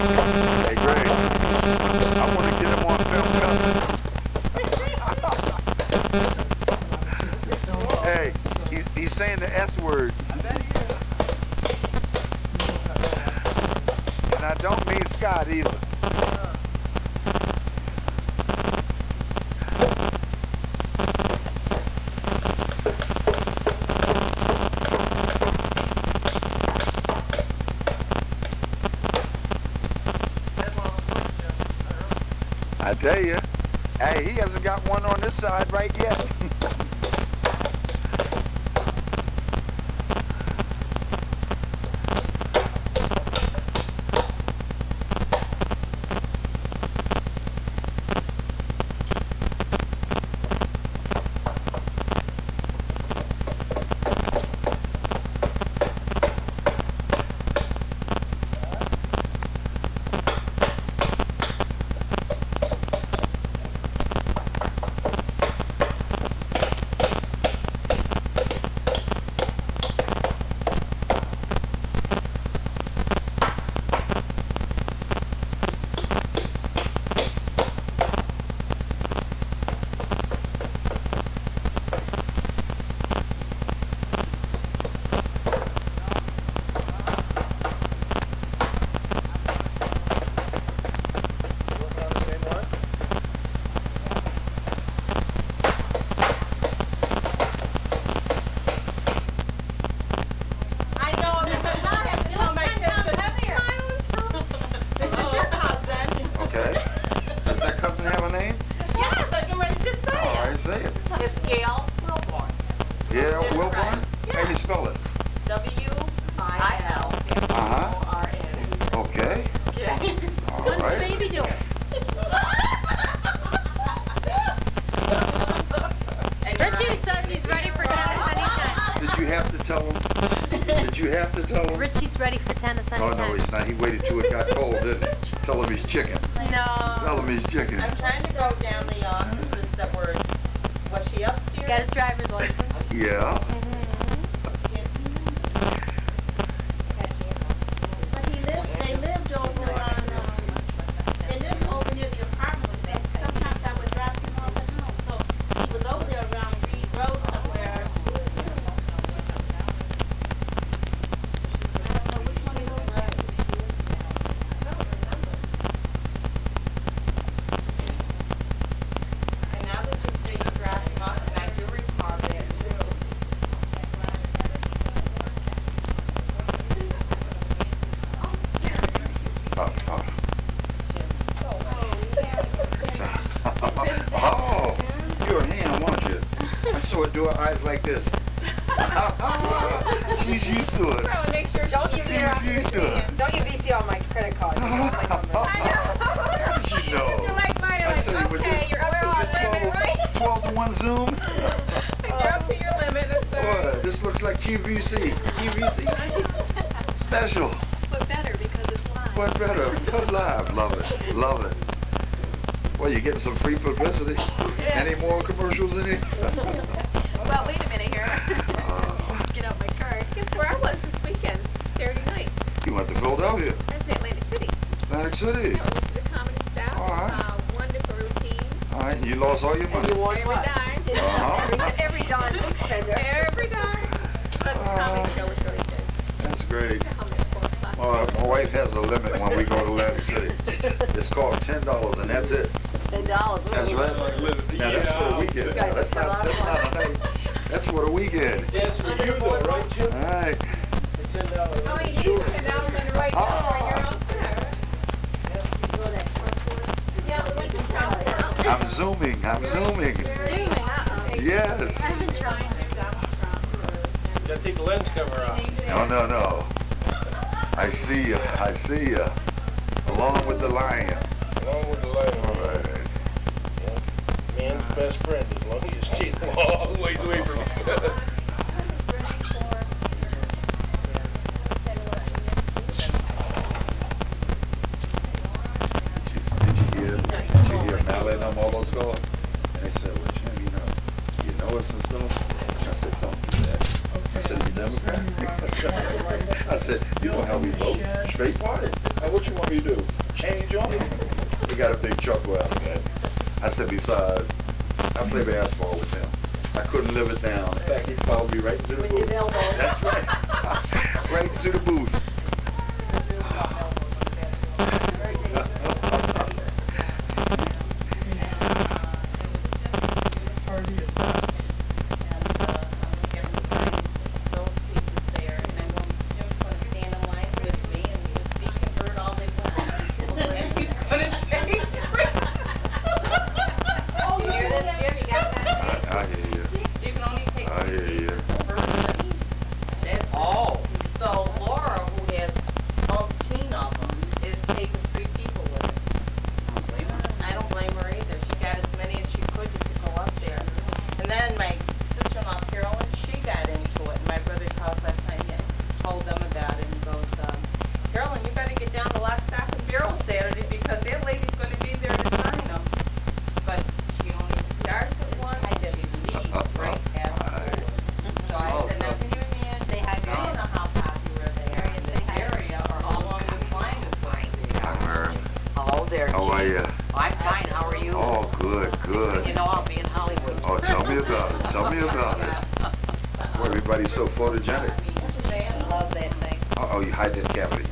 Hey, Greg, I want to get him on film cussing. Hey, he's saying the S word. And I don't mean Scott either. I tell you, hey, he hasn't got one on this side right yet. Richie's ready for tennis anytime. Oh, no, he's not. He waited till it got cold, didn't he? Tell him he's chicken. No. Tell him he's chicken. I'm trying to go down the offices that were, was she upstairs? Got his driver's license. Yeah. But they lived over on, they lived over near the apartment. Sometimes I would drive him home at home. So he was over there around Reed Road somewhere. Do her eyes like this. She's used to it. Make sure she's used to it. Don't you VC on my credit card. How did she know? You're like mine. I tell you, okay, you're up to your limit, right? 12 to 1 Zoom. You're up to your limit. Boy, this looks like QVC. QVC. Special. But better because it's live. What better? Put live. Love it. Love it. Well, you're getting some free publicity. Yeah. Any more commercials in it? Well, wait a minute here. Get out my card. Guess where I was this weekend, Saturday night. You went to Philadelphia. I was in Atlantic City. Atlantic City. I went to the Comedy South. All right. Wonderful routine. All right, and you lost all your money. You won Every what? dime. Every dime you spend there. Every dime. But the comedy show was really good. That's great. How many o'clock? My wife has a limit when we go to Atlantic City. It's called $10, and that's it. $10. That's right. Now that's for the weekend. Now, that's not a night. That's for the weekend. That's for you though, right, Jim? All right. Oh, you use $10 on the right number and you're all set. Yeah, we went to Charleston. I'm zooming. Yes. I've been trying to. You gotta take the lens cover off. No. I see you. Along with the lion. Along with the lion. All right. Yeah. Man's best friend, as long as he's cheating a long ways away from you. Did you hear Mallet and them all those calls? And they said, well, Jim, you know us and stuff. I said, don't do that. I said, you Democrat? I said, you know how we vote? Straight party. Now what you want me to do? Change on it? We got a big chuckle out of that. I said, besides, I play basketball with him. I couldn't live it down. In fact, he followed me right into the booth. With his elbows. That's right. Right into the booth. Party of Beth's. I hear you. I hear you. So Laura, who has 14 of them, is taking 3 people with her. I don't blame her either. She got as many as she could just to go up there. And then my sister-in-law Carolyn, she got into it. And my brother called last night and told them about it and goes, Carolyn, you better get down to Lock, Stock, and Barrel Saturday because that lady's going to be there to sign them. But she only starts at 1 and she leaves right after. So I said, now can you imagine? Say hi, I don't know how popular they are in this area or how long this line is going to be. Hi, Mary. Hello there, How are you? I'm fine, how are you? Oh, good, good. You know I'll be in Hollywood. Oh, tell me about it. Tell me about it. Boy, everybody's so photogenic. I love that thing. Uh-oh, you hide that cavity.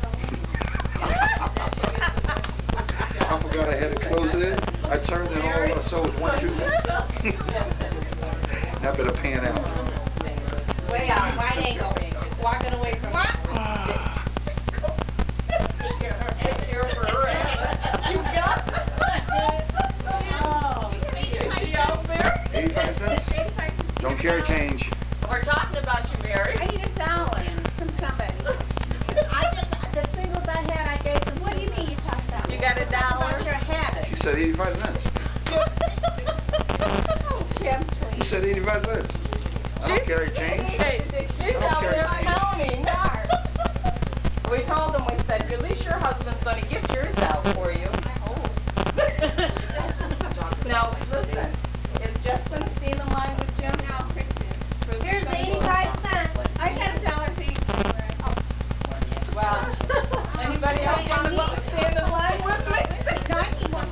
I forgot I had it closed in. I turned and all I saw was 1 tooth. That better pan out. Way out, wide angle. She's walking away from it. You got it. Is she out there? 85 cents? Don't carry change. We're talking about you, Mary. I need $1 from somebody. The singles I had, I gave them. What do you mean you talked about? You got $1? What's your habit? She said 85 cents. Jim, You said 85 cents. I don't carry change. Hey, she's out there counting. We told them, we said, at least your husband's going to get yours out for you. Now, listen, is Jess going to stay in the line with Jim? No, Kristen. Here's 85 cents. I got $1 for you. Well, anybody else want to stay in the line with me? No, I need one.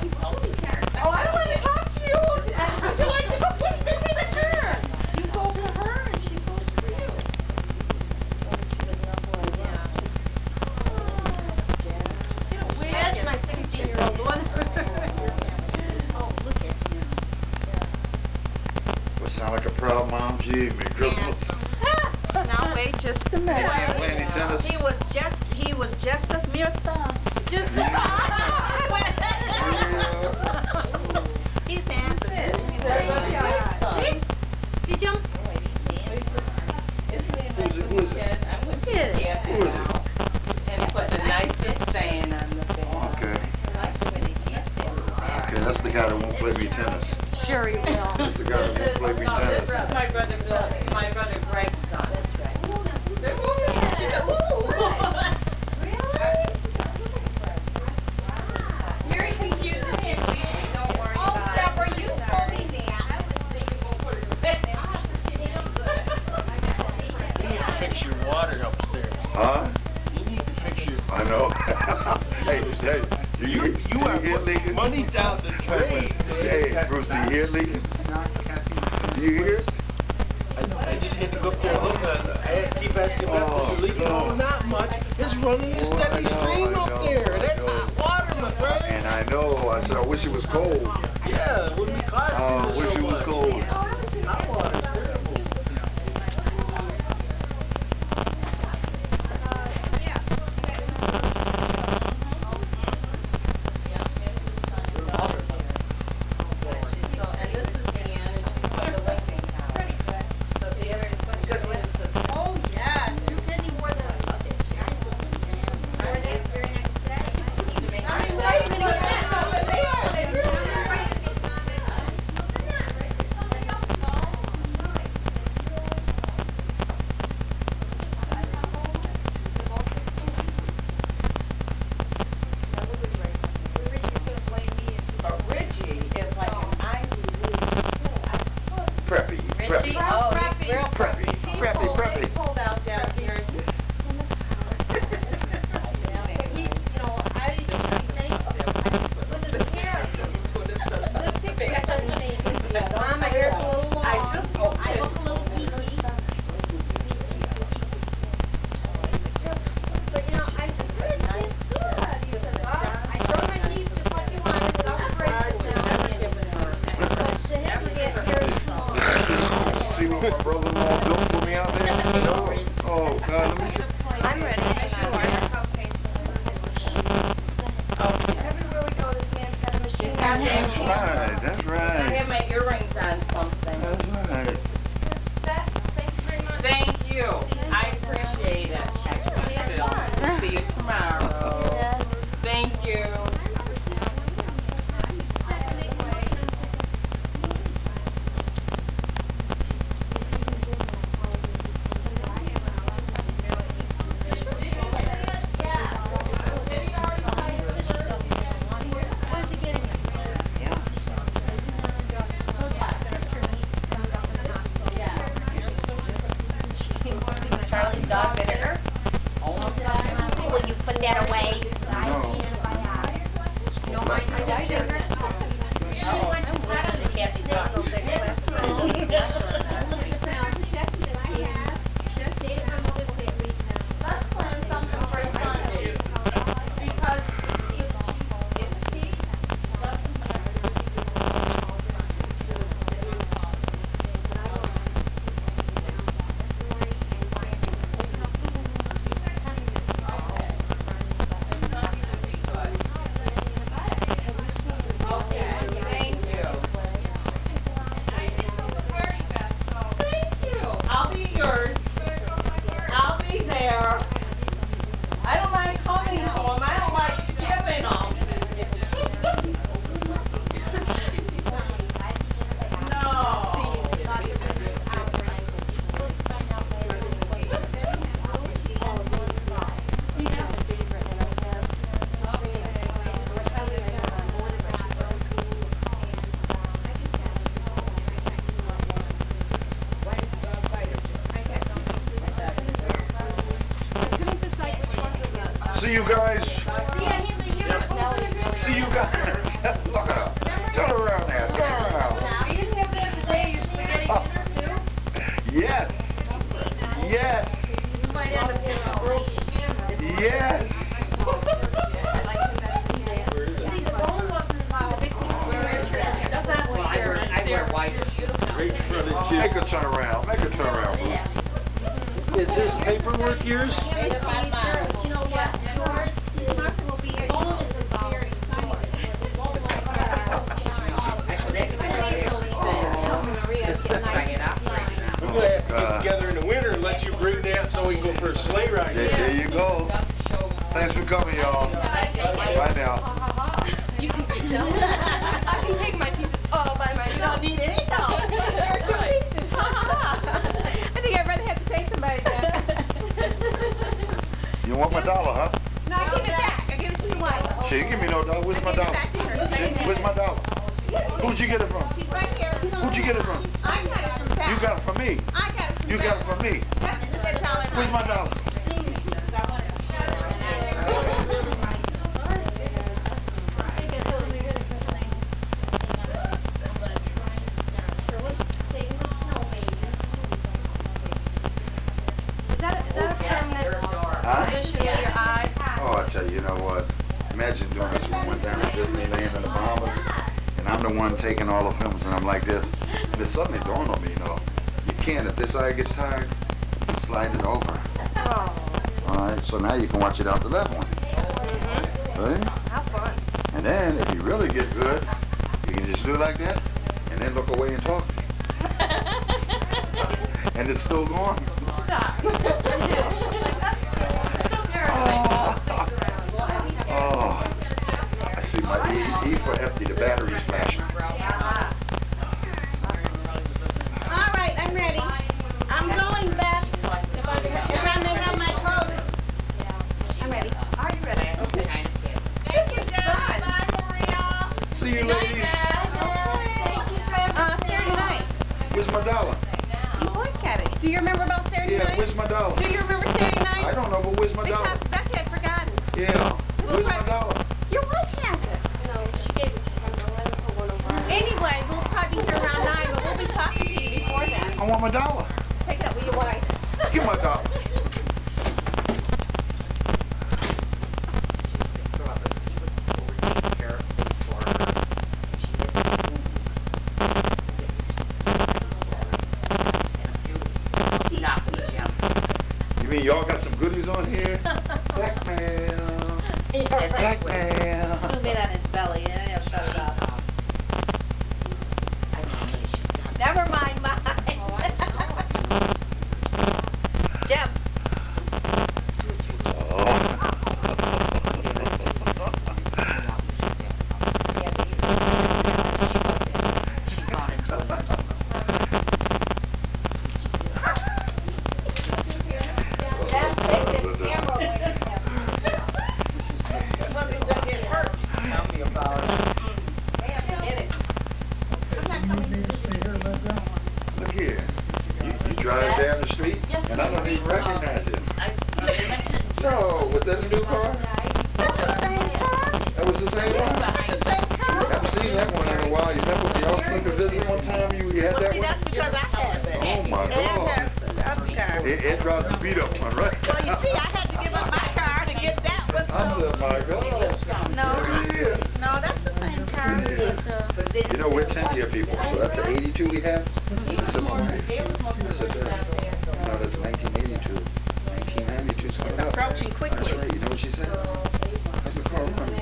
Oh, I don't want to talk to you. Would you like to go with me? Sure. You go for her and she goes for you. That's my 16-year-old one. Oh, look at him. Well, sound like a proud mom. She gave me Christmas. Now wait just a I minute. can't play any tennis. He was just a mere thumb. Just He's handsome. She jumped. Who is it? I'm with you. Who is it? And put the nicest saying on the thing. Okay. Okay, that's the guy that won't play me tennis. Sure he will. That's the guy that won't play me No, this tennis. is my brother Bill, my brother Greg's son. She said, ooh. Mary confuses him. Don't worry about it. Deborah, you told me that. You need to fix your water upstairs. Huh? You need to fix your... I know. Hey, do you are hear putting leaking? money down the drain. Hey, Bruce, do you hear leaking? Do you hear it? I just had to go up there and look at it. I had to keep asking Beth, is there leaking? no. Oh, not much. It's running a steady stream up there. That's hot water, my friend. And I know. I said, I wish it was cold. Yeah, it wouldn't be costing I us wish so it was much. cold. Hot water, terrible. So, and this is Deanne, and she's from the Lincoln County. So the other is going to go into the... Oh, yeah. You can't even wear the Wear that very next day. Why are you waiting? That's right. That's I right. have my earrings on something. That's right. Thank you very much. Thank you. I appreciate it. See you tomorrow. Thank you. Charlie's dog vinegar. Will you put that away? No. No, I died. She went to Kathy Let's plan something for Sunday. Because if he Thank you. Thank you. I'll be yours. I'll be there. I don't mind coming home. I don't like giving them. See you guys. See you guys. Look at her. Turn around now. Turn around. Yes. Yes. Yes. I wear white. Make her turn around. Make her turn around, Ruth. Is this paperwork yours? You know what? Yours will be a phone is a very We're gonna have to get together in the winter and let you bring that so we can go for a sleigh ride. There you go. Thanks for coming, y'all. Bye now. You can be jealous. I can take my pieces all by myself. Don't need any help. I think I'd rather have to take somebody down. You want my dollar, huh? No, I give it back. I give it to your wife. She didn't give me no dollar. Where's my dollar? Where's my dollar? Who'd you get it from? She's right here. Who'd you get it from? I got it from Pat. You got it from me. I got it from You got it from me. Where's my dollar? Is that a permanent Huh? position in your eye? Oh, I tell you, you know what? Imagine doing this when we went down to Disneyland in the Bahamas, and I'm the one taking all the films, and I'm like this. And it suddenly dawned on me, you know, you can't, if this eye gets tired, you slide it over. Oh, All right, so now you can watch it out the left one. Right? how fun. And then, if you really get good, you can just do it like that, and then look away and talk. And it's still going. Stop. Oh, I see my E for empty, the battery's flashing. All right, I'm ready. I'm going, Beth. If I may have my clothes. I'm ready. Are you ready? Thank you, Dad. Bye, Maria. See you ladies. Saturday night. Where's my dollar? You look at it. Do you remember about Saturday Yeah, night? where's my dollar? Do you remember Saturday night? I don't know, but where's my dollar? Because Becky had forgotten. Yeah, where's my dollar? Your wife has it. No, she gave it to him. Don't let her put one over her. Anyway, we'll probably be here around 9, but we'll be talking to you before then. I want my dollar. Take that with your wife. Give my dollar. You mean y'all got some goodies on here? Blackmail. Blackmail. Zoom in on his belly and then he'll shut it off. you remember when y'all came to visit one time? You had Well, that see, one? that's because I had that. Oh my Ed God. has the other car. It drives the beat up one, right? Well, you see, I had to give up my car to get that one. I said, my God. No, Yeah. no, that's the same car. You know, we're 10-year people, so that's an 82 we have. I said, my wife, I said, no, that's 1982. 1992 is coming up. Approaching quickly. That's right, you know what she said? How's the car running?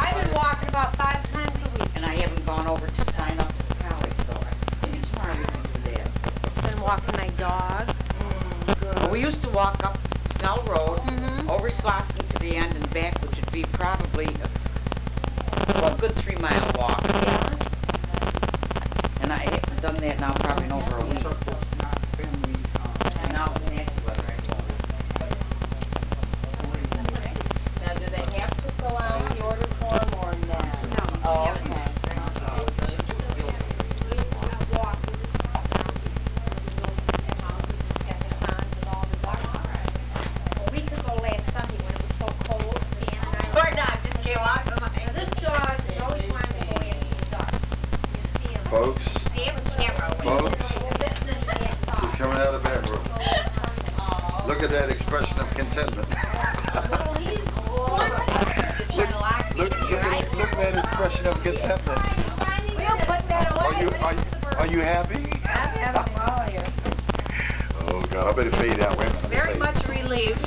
I've been walking about 5 times a week. And I haven't gone over to sign up for college, so maybe tomorrow we can do that. Been walking my dog. Well, we used to walk up Snell Road, over Slauson to the end and back, which would be probably a good 3-mile walk. And I haven't done that now probably in over a week. And now it's nasty weather, I go. Now, do they have to fill out the order form or no? No. Oh, okay. A week ago last Sunday when it was so cold, Stan and I. Poor dog just came out. Now this dog is always wanting to go in the ducks. You see him. Folks, Damn camera. folks, she's coming out of the bedroom. Look at that expression of contentment. Look at that expression of contentment. Are you happy? Oh God, I better fade out. Wait a minute. Very much relieved.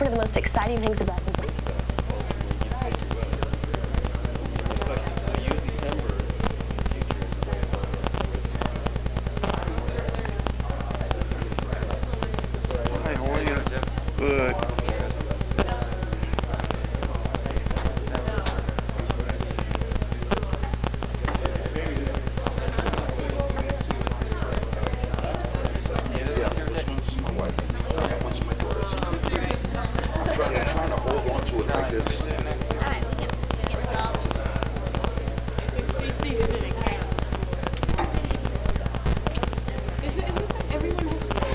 one of the most exciting things about the book. Hi, how are you? Good. Yeah, this one's my wife. That one's my daughter's. I'm trying to hold on to it like this. Alright, we can solve Everyone has to say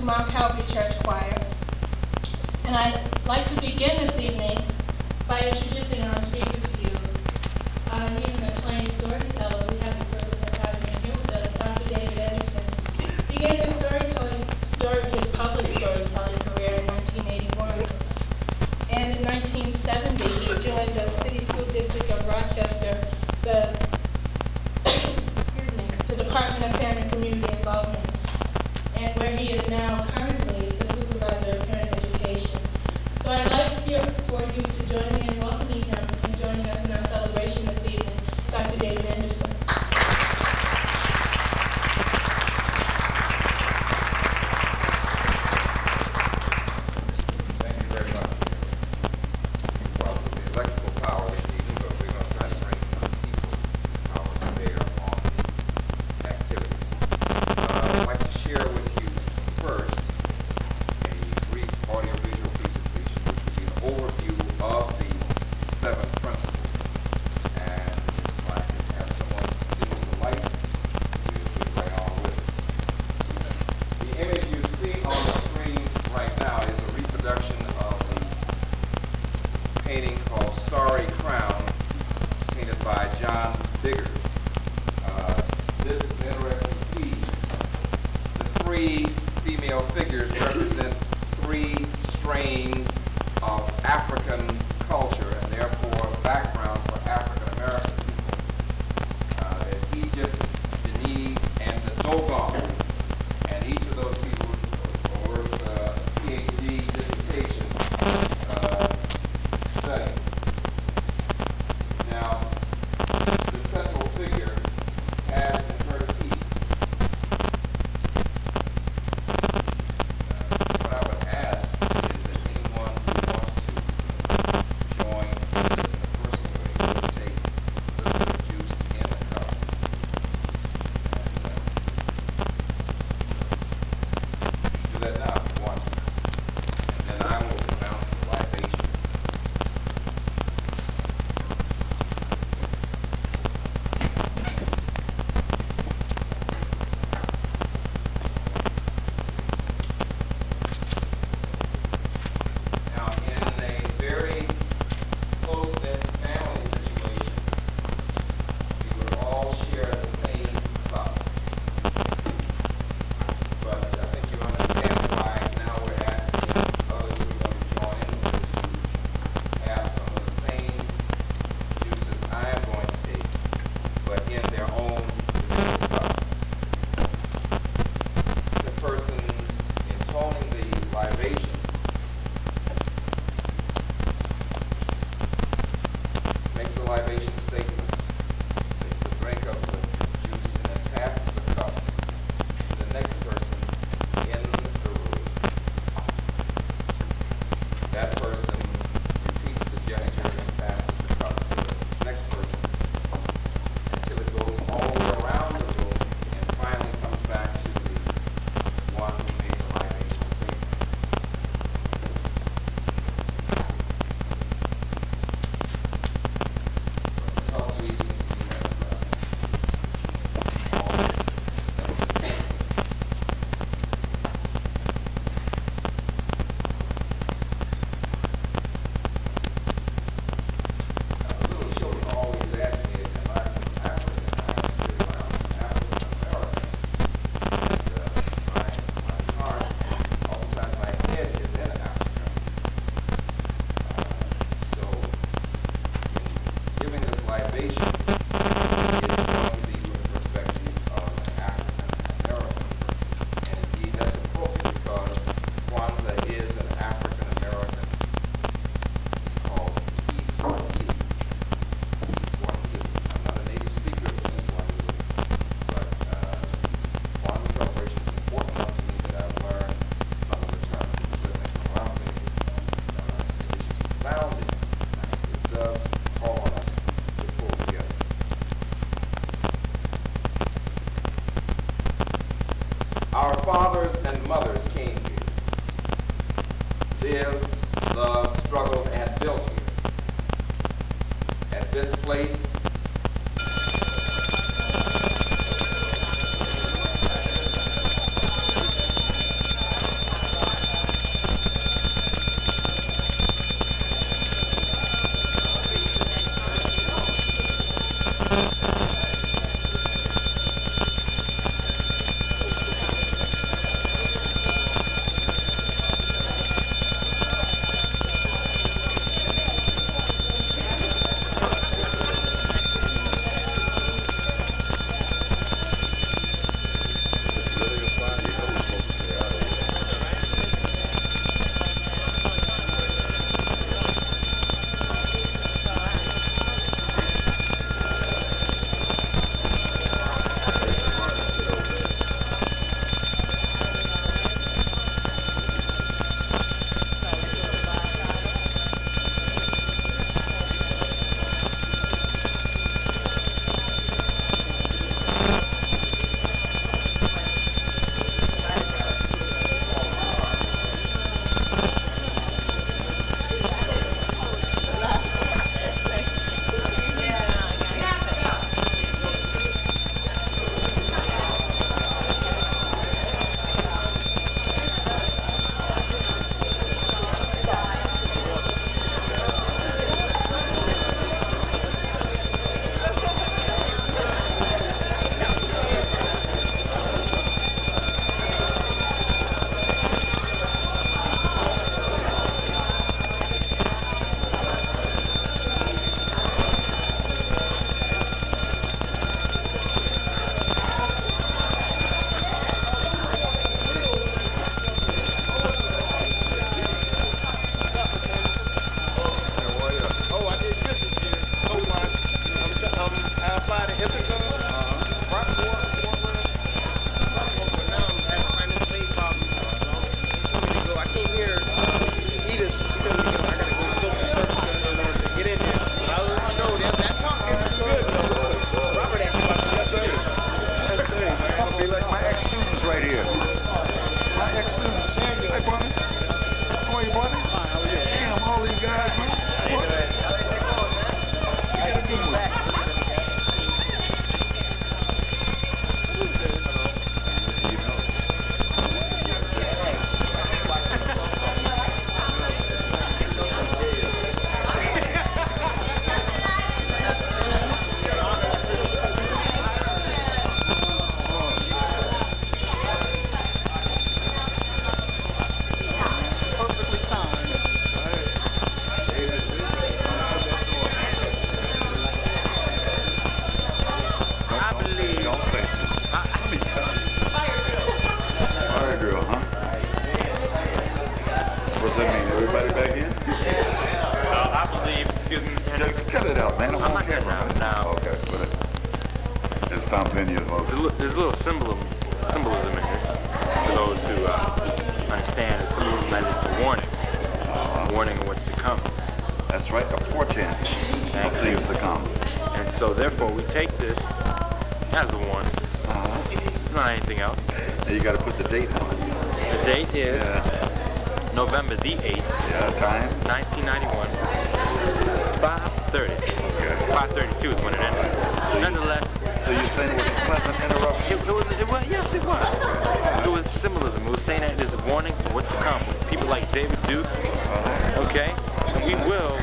Mount Calvary Church Choir. And I'd like to begin this evening by introducing our speaker to you. He's an acclaimed storyteller. We have the privilege of having him here with us, Dr. David Anderson. Began his public storytelling career in 1981. And in 1970, he joined the City School District of Rochester, the Department of Family and Community Involvement, and where he is now currently the supervisor of parent education. So I'd like for you to join me in welcoming him and joining us in our celebration this evening, Dr. David Anderson. Thank you very much. Well, with the electrical power this evening, but we're going to try to bring some people's power to bear on the activities. I'd like to share with you first a brief audio-visual presentation, which will be an overview of the 7 principles. And if I can have someone dim the lights, we'll get right on with it. The image you see on the screen right now is a reproduction of the painting called Starry Crown, painted by John Biggers. This is an interesting piece. The 3 female figures represent 3 strains of African culture and therefore background for African American people. There's Egypt, Benin, and the Dogon. And each of those people were PhD dissertation study. Now, the central figure has in her teeth fathers and mothers came here, lived, loved, struggled, and built here. At this place, There's a little symbolism in this for those who understand. The symbolism that it's a warning, warning of what's to come. That's right, a portent of things to come. And so therefore we take this as a warning, not anything else. Now you got to put the date on it. The date is November the 8th, time? 1991, 5:30. Okay. 5:32 is when it ended. So nonetheless, so you're saying it was a pleasant interruption? Yes, it was. It was symbolism. It was saying that there's warnings of what's to come. People like David Duke, okay? And we will,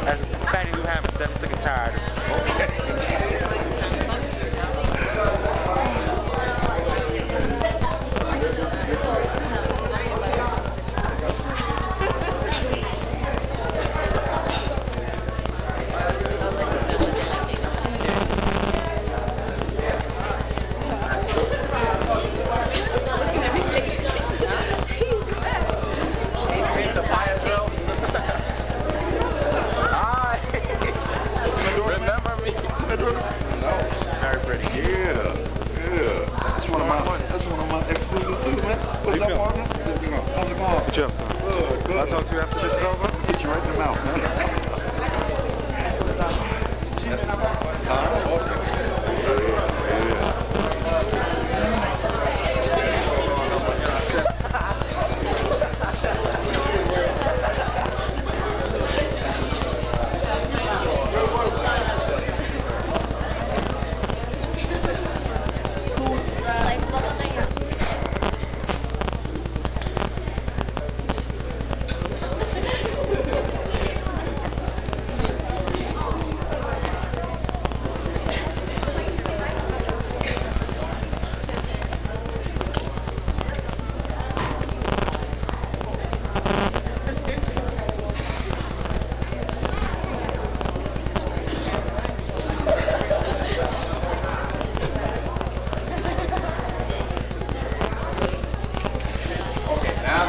as Patty Lou Hammond said, I'm sick and tired. I'll talk to you after this is over. Get you right in the mouth, man.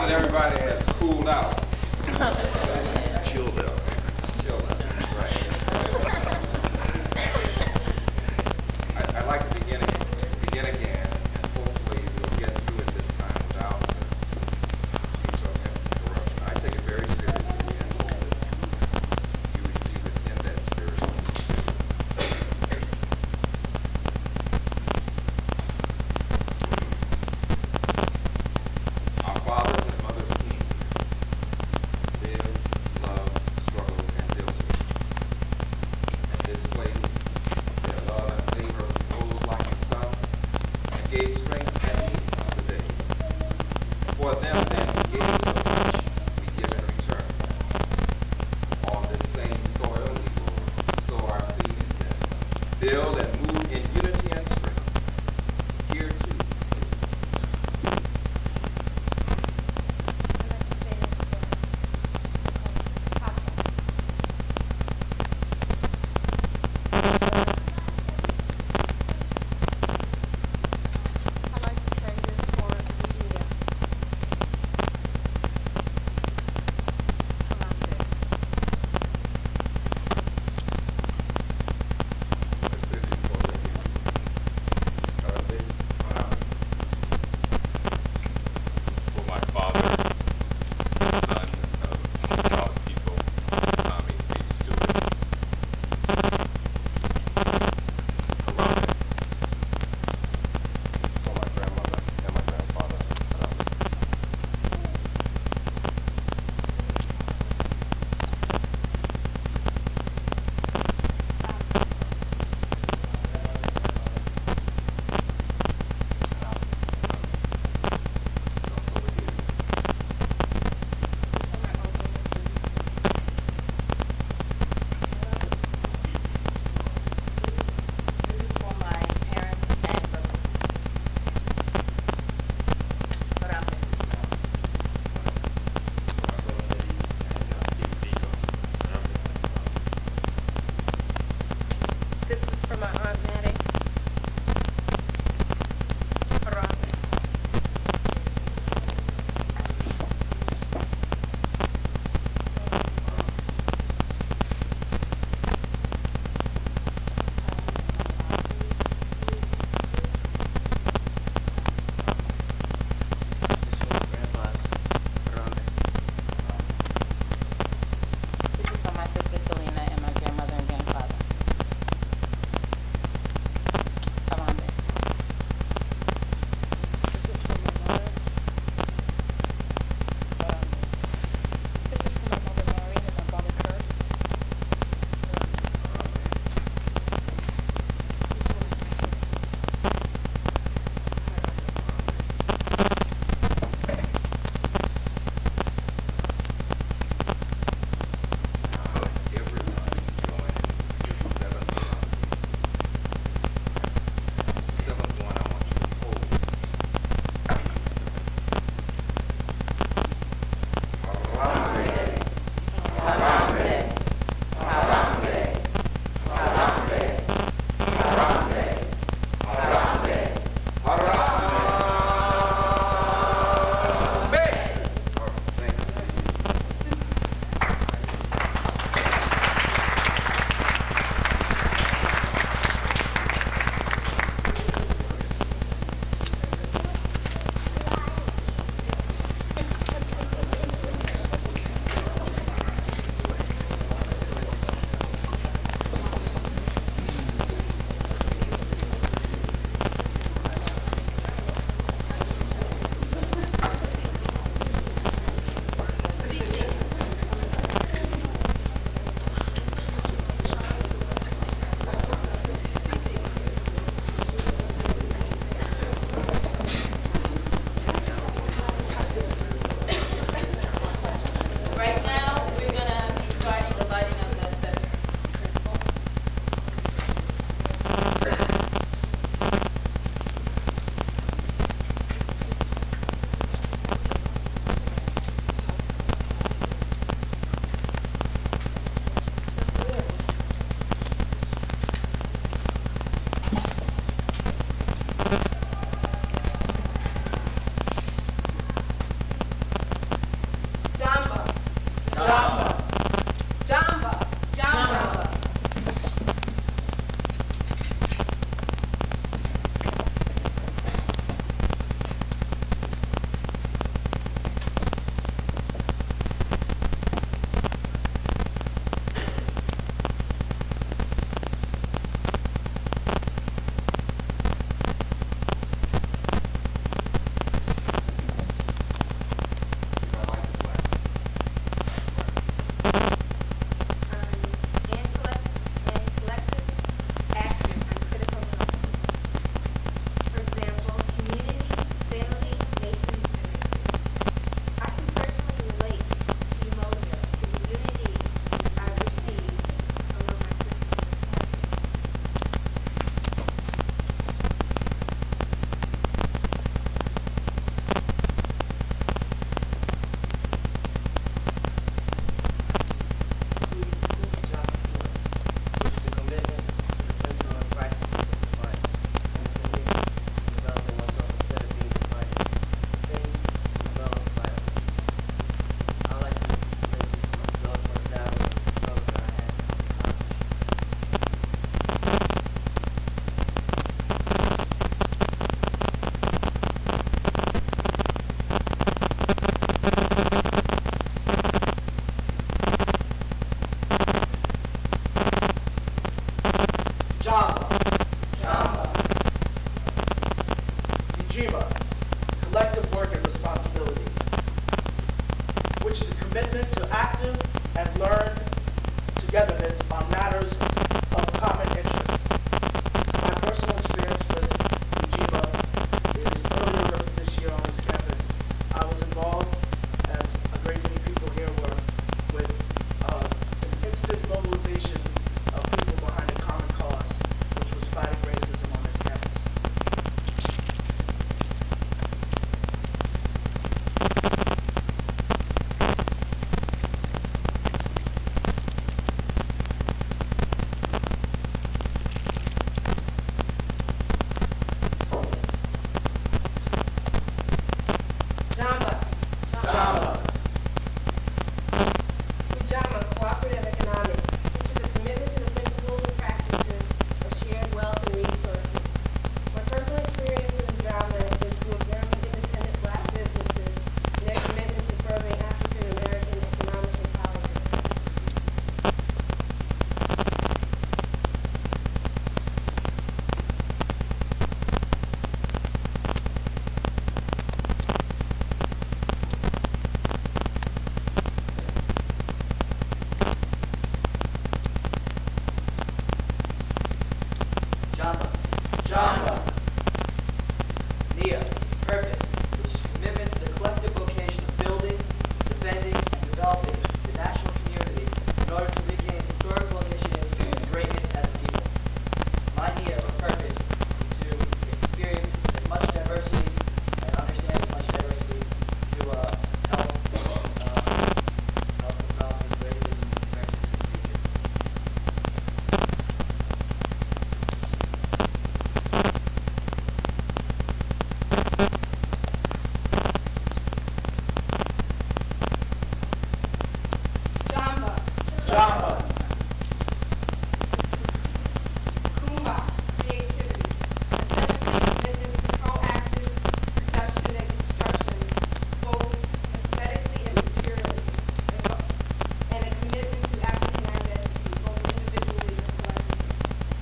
that everybody has cooled out, Chilled out. chilled out, right. I'd like to begin again, and hopefully we'll get through it this time without the use of interruption. I take it very seriously and hope that you receive it in that spiritual Our fathers and mothers came, lived, loved, struggled, and built it. At this place, their love and labor rose like the sun and gave strength and meaning to the day. For them then we gave so much, we give in return. On this same soil we will sow our seed in them, build and move in unity and strength. Here too is I'd like to say this for the media. which is a commitment to active and learned togetherness on matters of common interest. My personal experience with Ujima is earlier this year on this campus. I was involved, as a great many people here were, with an instant mobilization of people behind a common cause, which was fighting racism on this campus. Jamba. Jamba. Ujama, cooperative economics, which is a commitment to the principles and practices of shared wealth and resources. My personal experience with Ujama has been through observing independent Black businesses and their commitment to furthering African American economic empowerment. Jamba. Jamba. Nia, purpose, which is commitment to the collective vocation of building, defending, and developing the national community in order to regain historical initiative and greatness as a people. My Nia, or purpose, is to experience as much diversity and understand as much diversity to help develop these races and experiences in the future. Jamba. Jamba. Kumba, creativity, essentially commitment to proactive production and construction, both aesthetically and materially, and a commitment to African identity, both individually and collectively.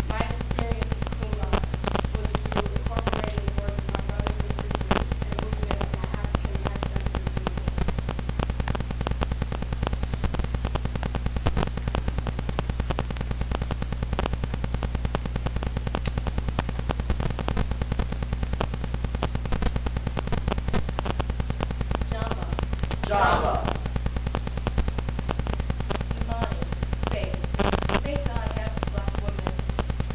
My experience with Kumba was through incorporating the works of my brothers and sisters and movement of my African identity movement. Jamba. Jamba. Imani, faith. Faith that I have as a Black woman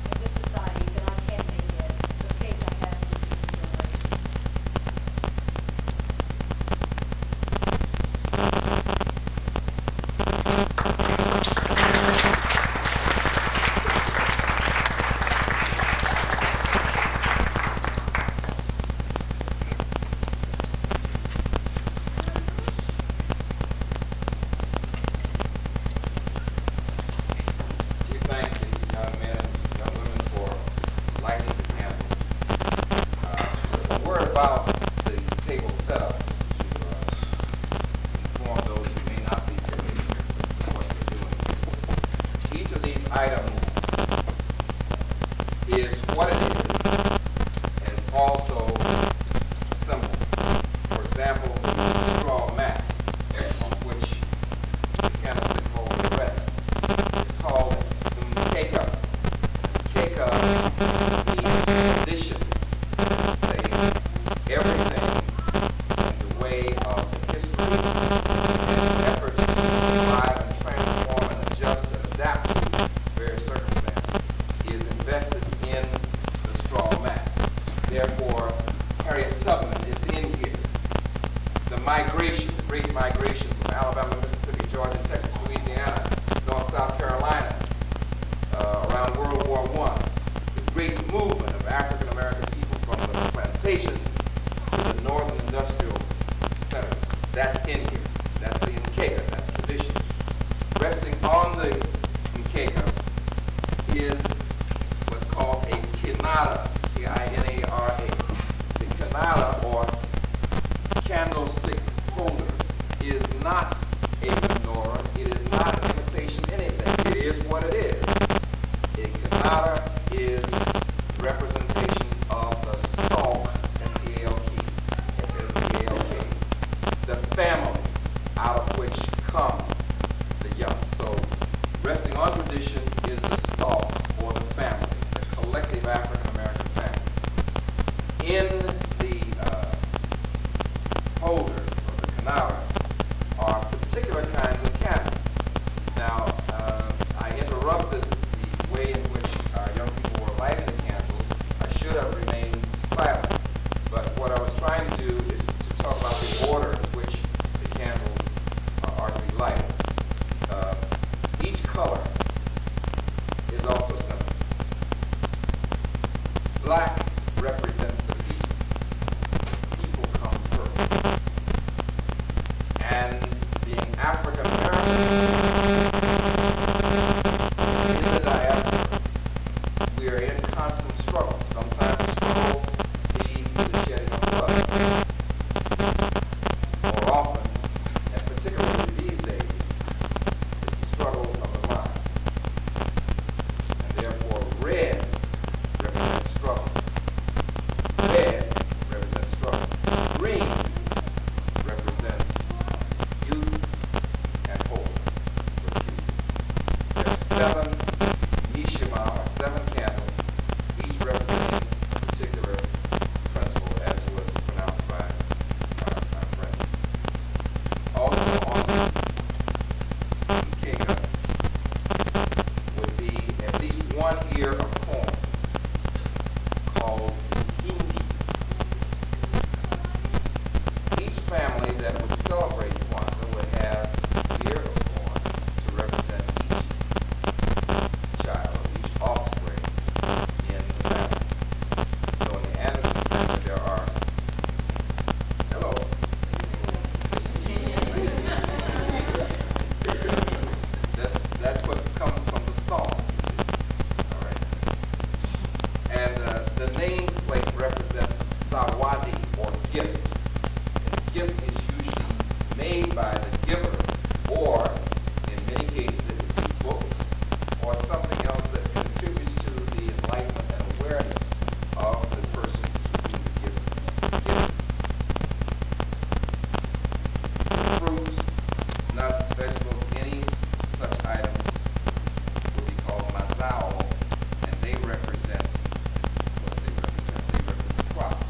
in this society that I can't make yet. The faith I have in the future generation. We thank the young men and young women for lighting the candles. A word about the table setup to inform those who may not be familiar with what we're doing. Each of these items is what it is, and it's also a symbol. For example, the straw mat on which the candlestick holds rests. It's called Mkeka. Mkeka means tradition, saying everything in the way of the history and efforts to survive and transform and adjust and adapt to various circumstances is invested in the straw mat. Therefore, Harriet Tubman is in here. The migration, the great migration from Alabama, Mississippi, Georgia, Texas, Louisiana, North, South Carolina, around World War I, the great movement of African American people from the plantation to the northern industrial centers. That's in here. That's the Nkeka. That's tradition. Resting on the Nkeka is what's called a kinara, K-I-N-A-R-A. The kinara, or candlestick holder, is not a menorah. It is not an imitation anything. It is what it is. A kinara is representation of the stalk, S-T-A-L-K, S-T-A-L-K, the family out of which become the young. So resting on tradition is the stalk or the family, the collective African American family. In the holder or the canara are particular kinds of candles. Now, I interrupted the way in which our young people were lighting the candles. I should have remained silent, but what I was trying to do is to talk about the order in which the candles are to be lighted. Each color is also simple. Black represents the people. People come first. And being African American in the diaspora, we are in constant struggle. Sometimes the struggle leads to the shedding of blood. More often, and particularly these days, it's the struggle of the mind. And therefore, red represents struggle. Red represents struggle. Green represents youth and hope for the future. There are 7 nishima, or 7 candles, each representing a particular principle, as was pronounced by our friends. Also on the kinga would be at least 1 ear of corn called hindi. Each family that would celebrate Kwanzaa would have an ear of corn to represent each child, each offspring in the family. So in the Anderson family there are, hello. That's what's coming from the stall, you see. All right. And the nameplate represents sawadi, or gift. And the gift is usually made by the giver, or in many cases it would be books, or something else that contributes to the enlightenment and awareness of the person to whom the gift is given. Fruit, nuts, vegetables, any such items would be called mazao, and they represent what they represent. They represent the crops,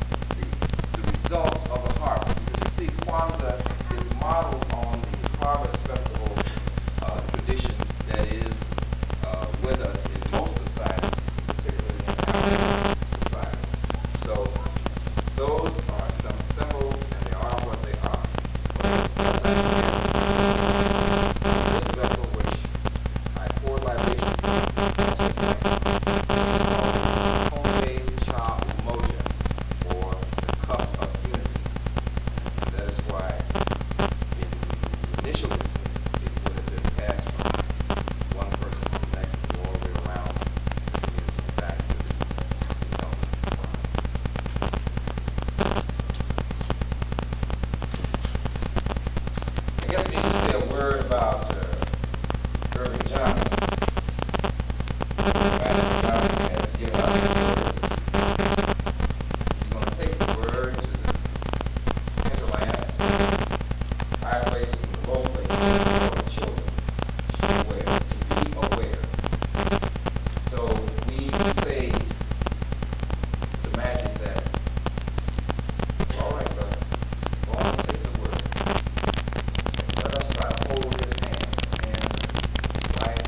the results of the harvest. Because you see, Kwanzaa is modeled on the harvest festival tradition that is with us in most societies, particularly in African society. So those are some symbols, and they are what they are. But as I said, this vessel, which I poured libation from, Konde Cha Umoja, or the cup of unity. That is why, in the initial instance, it would have been passed from one person to the next, all the way around the community and back to the elder. I guess we need to say a word about Irving Johnson. Irving Johnson has given us a word. He's going to take the word to the hinterlands, high places and the low places, for the children aware, to be aware. So we say to Magic that, all right, brother, go on and take the word. Let us try to hold his hand, and life,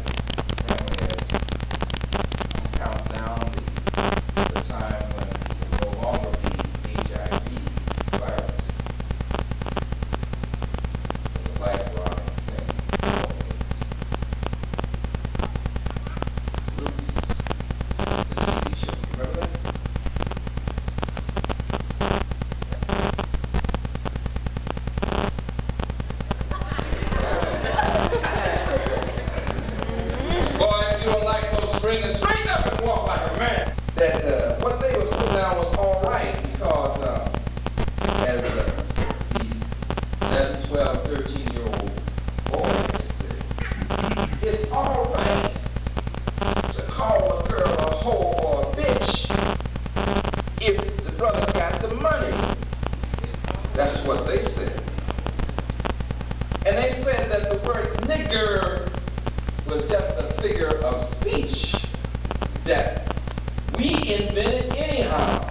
family, as he counts down the time when it will no longer be HIV virus, but the life-rotting thing. Roots, the TV show, remember that? Boy, if you don't like those strings, straighten up and walk like a man. That what they was putting down was all right, because as these 11, 12, 13-year-old boys say, it's all right to call a girl a hoe or a bitch if the brother got the money. That's what they said. And they said that the word nigger was just a figure of speech that we invented anyhow.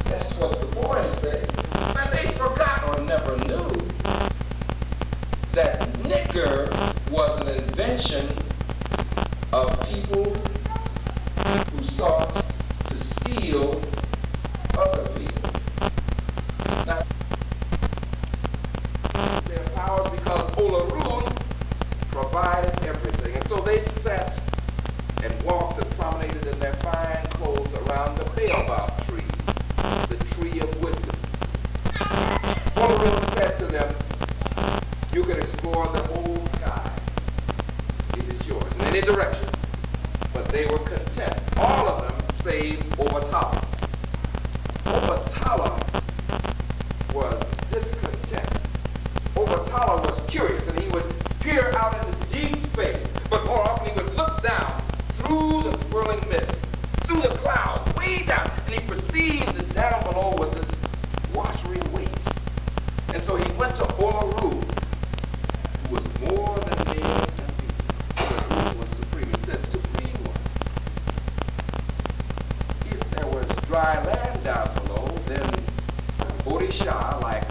That's what the boys say. But they forgot or never knew that nigger was an invention of people who sought to steal other people. Now, their powers because Olarun provided everything. And so they sat and walked and promenaded in their fine clothes around the baobab tree, the tree of wisdom. Olarun said to them, you can explore the whole sky. It is yours in any direction. But they were content. All of them save Obatala. Obatala was discontent. Obatala was curious, and he would peer out into deep space, but more often he would look down through the swirling mist, through the clouds, way down, and he perceived that down below was this watery waste. And so he went to Olaru, who was more than male and female. Olaru was supreme. He said, Supreme One, if there was dry land down below, then Orisha, like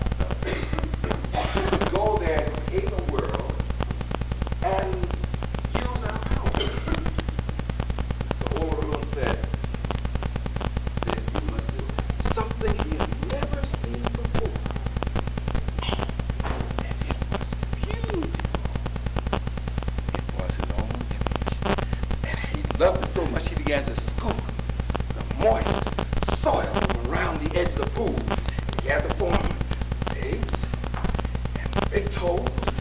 could go there and create a world and use our power. So Olaru said, then you must do something he had never seen before. And it was beautiful. It was his own image. And he loved it so much he began to scoop the moist soil from around the edge of the pool. He began to form legs and big toes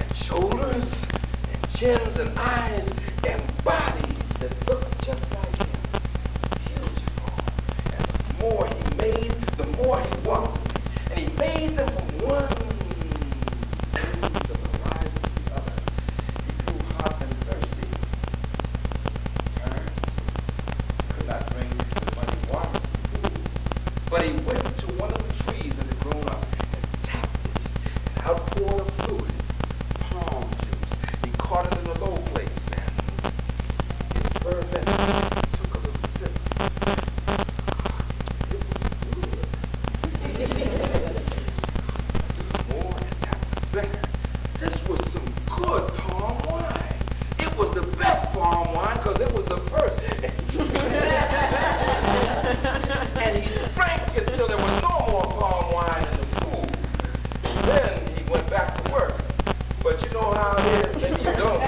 and shoulders and chins and eyes and bodies that looked just like him. Beautiful. And the more he made, the more he wanted. And he made them from one end of the horizon to the other. He grew hot and thirsty. Turned. Could not drink the muddy water from the pool. But he went to one of the trees that had grown up and tapped it and outpoured a fluid, palm juice. He caught it in a low place and it fermented. He took a little sip. It was good. This was more and that was better. This was some good palm wine. It was the best palm wine because it was the first. And he drank until there was no more palm wine in the pool. Then he went back to work. But you know how it is, maybe you don't.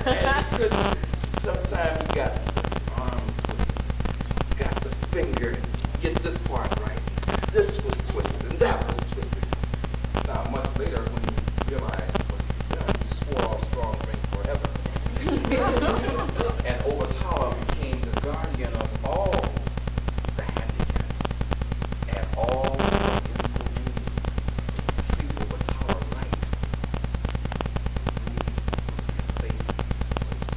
And he couldn't, sometimes he got the arm twisted, got the finger, get this part right. This was twisted and that was twisted. Now much later when he realized what he'd done, he swore off strong drink forever. And Obatala became the guardian of all the handicapped and all in the community. Treat Obatala right. A safe place.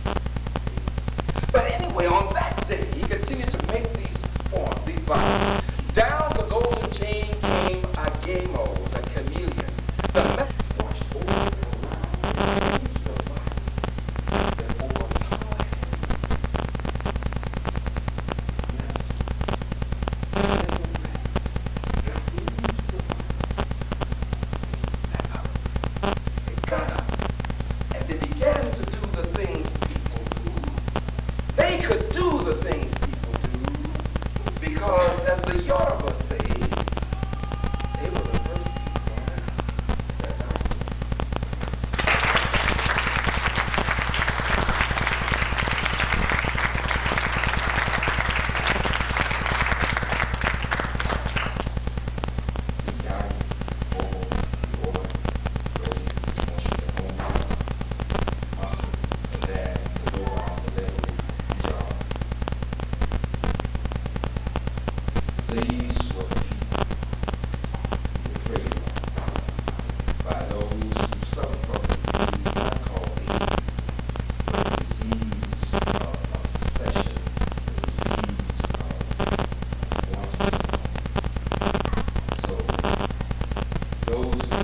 But anyway, on that day, he continued to make these forms, these bodies. Down the golden chain came Agemo, the chameleon. The map washed over and around and changed the body. Then over time, got up, and they began to do the things people do. They could do the things people do because, as the Yoruba say, they were the first people on earth that died. These were people who were preyed on by those who suffer from a disease not called AIDS, but the disease of obsession, the disease of wanting to know. So those who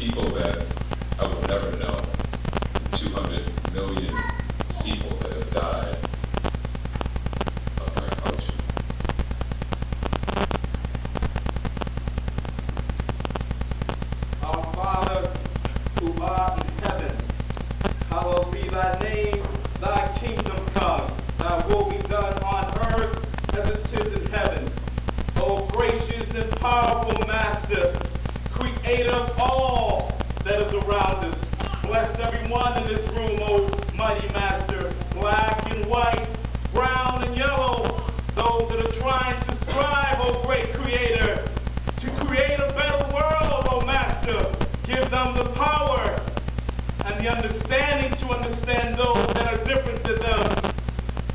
people that I would never know, 200 million people that have died of my culture. Our Father, who art in heaven, hallowed be thy name, thy kingdom come, thy will be done on earth as it is in heaven. O gracious and powerful Master, creator of all that is around us, bless everyone in this room, O mighty Master, black and white, brown and yellow, those that are trying to strive, O great Creator, to create a better world, O Master. Give them the power and the understanding to understand those that are different to them.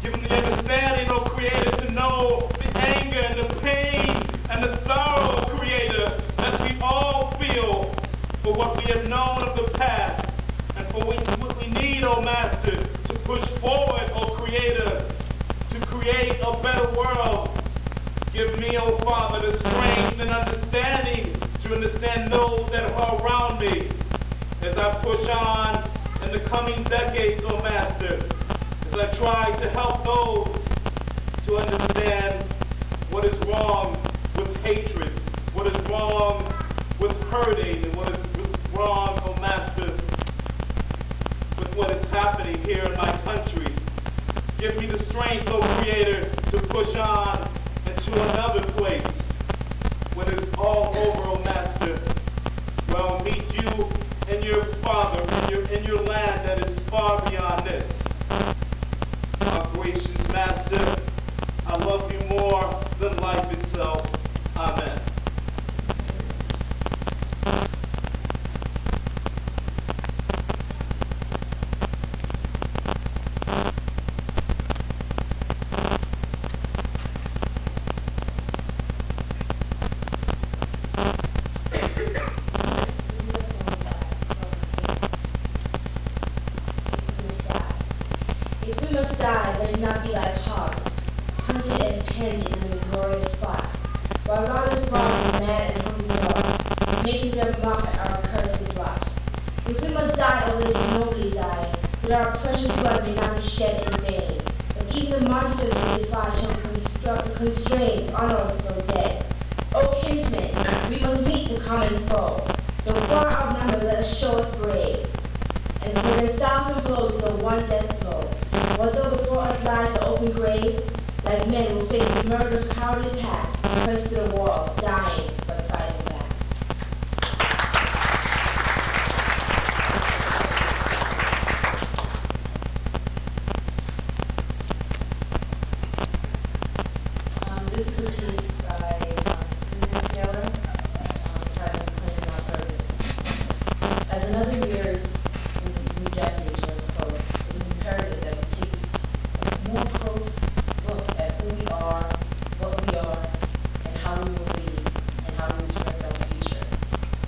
Give them the understanding, O Creator, to know the anger and the pain and the sorrow, O Creator, that we all feel for what we have known of the past and for what we need, O Master, to push forward, O Creator, to create a better world. Give me, O Father, the strength and understanding to understand those that are around me as I push on in the coming decades, O Master, as I try to help those to understand what is wrong with hatred, what is wrong with hurting, and what is wrong, O Master, with what is happening here in my country. Give me the strength, O Creator, to push on into another place when it is all over, O Master, where I'll meet you and your Father in your land that is far beyond this. Our gracious Master, I love you more than life itself. Amen. If we must die, let it not be like hogs, hunted and penned in an inglorious spot, while robbers rob the mad and hungry dogs, making them mock at our accursed lot. If we must die, oh, let us nobly die, that our precious blood may not be shed in vain. But even the monsters we defy shall be constrained, honor us though dead. O kinsmen, we must meet the common foe, though far outnumbered, let us show us brave. And for their 1,000 blows, the one death blow. Although before us lies the open grave, like men will face the murderous cowardly path, pressed to the wall, dying but fighting back. This is a piece by Susan Taylor, titled Claiming Our Purpose. As another year in this new decade just closed, it is imperative that we take a more close look at who we are, what we are, and how we will be, and how we will direct our future.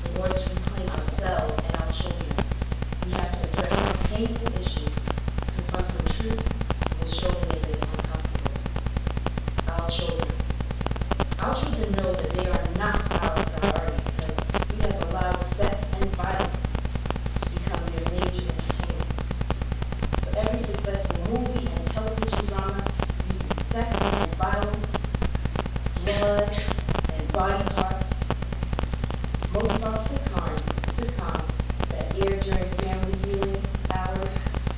In order to reclaim ourselves and our children, we have to address some painful issues, confront some truths, and will show them it is uncomfortable. Our children. Our children know that they are not our priority because we have allowed sex and violence to become their major entertainment. For every successful movie and television drama uses sex and violence, blood, and body parts. Most of our sitcoms that air during family viewing hours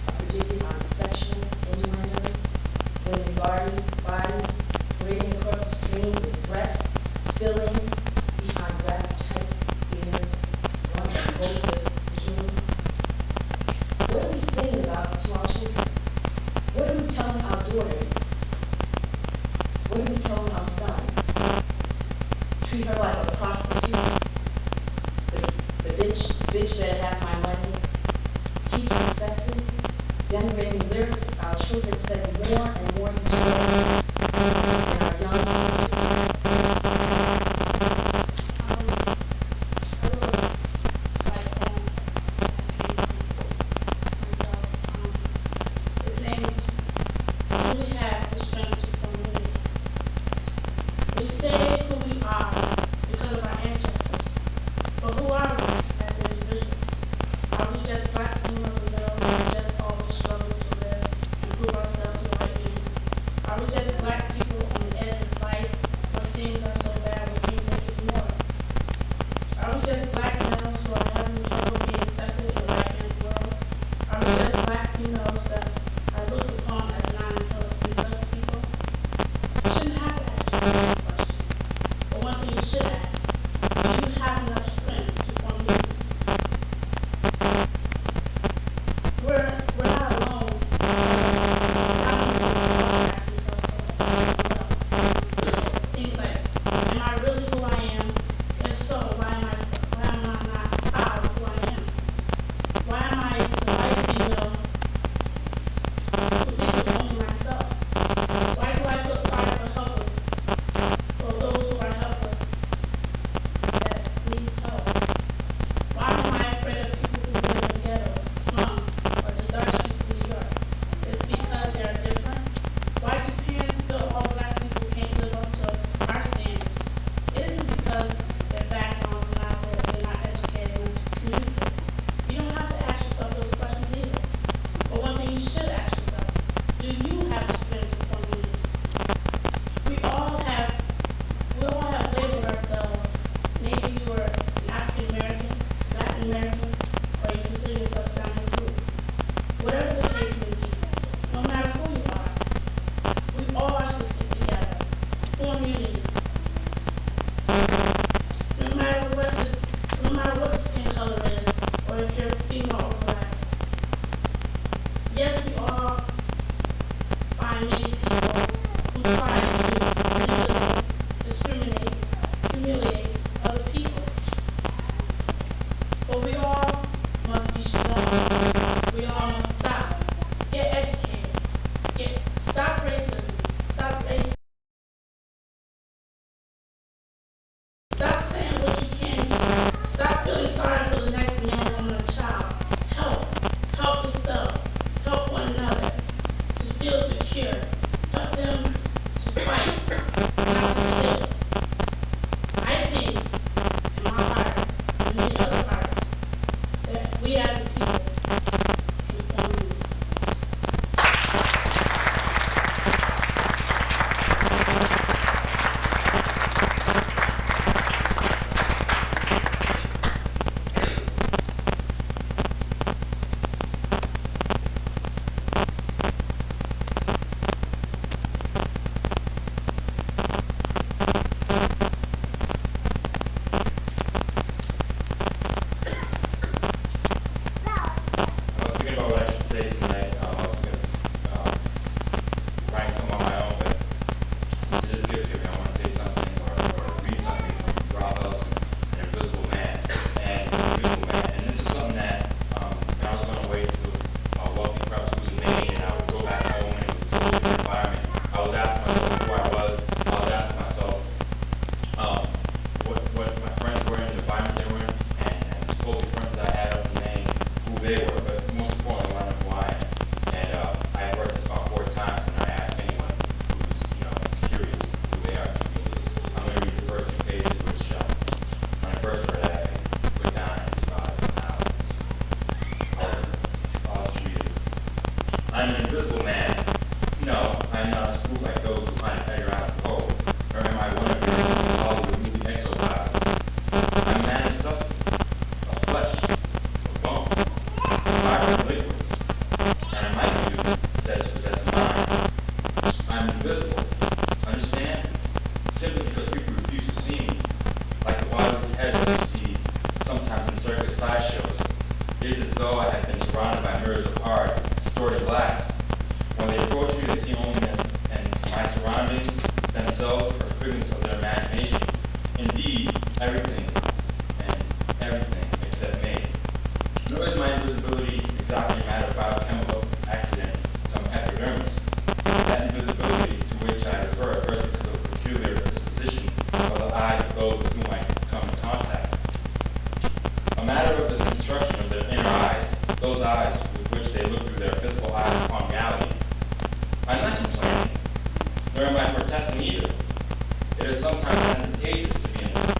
are predicted on sexual innuendos, women bodies, parading across the screen with breasts spilling behind graphic type theater, one and host of humor. What are we saying about to our children? What are we telling our daughters? What are we telling our sons? Treat her like a prostitute. The bitch better have my money. Teaching sexes, denigrating lyrics, our children spend more and more each day than our young sisters. His name truly has the strength to community. We say who we are because of our ancestors, but who are we as individuals? flesh, or bone, fire and liquids, and I might be said to possess a mind. I'm invisible. Understand? Simply because people refuse to see me, like the wildest heads that you see sometimes in circus sideshows. It is as though I had been surrounded by mirrors of art, distorted glass. When they approach me, they see only me and my surroundings, themselves, are figments of their imagination. Indeed, everything and everything except me. Nor is my invisibility exactly a matter of biochemical accident, some epidermis. That invisibility to which I refer occurs because of the peculiar disposition of the eyes of those with whom I come in contact. A matter of the construction of their inner eyes, those eyes with which they look through their physical eyes upon reality. I'm not complaining, nor am I protesting either. It is sometimes advantageous to be in this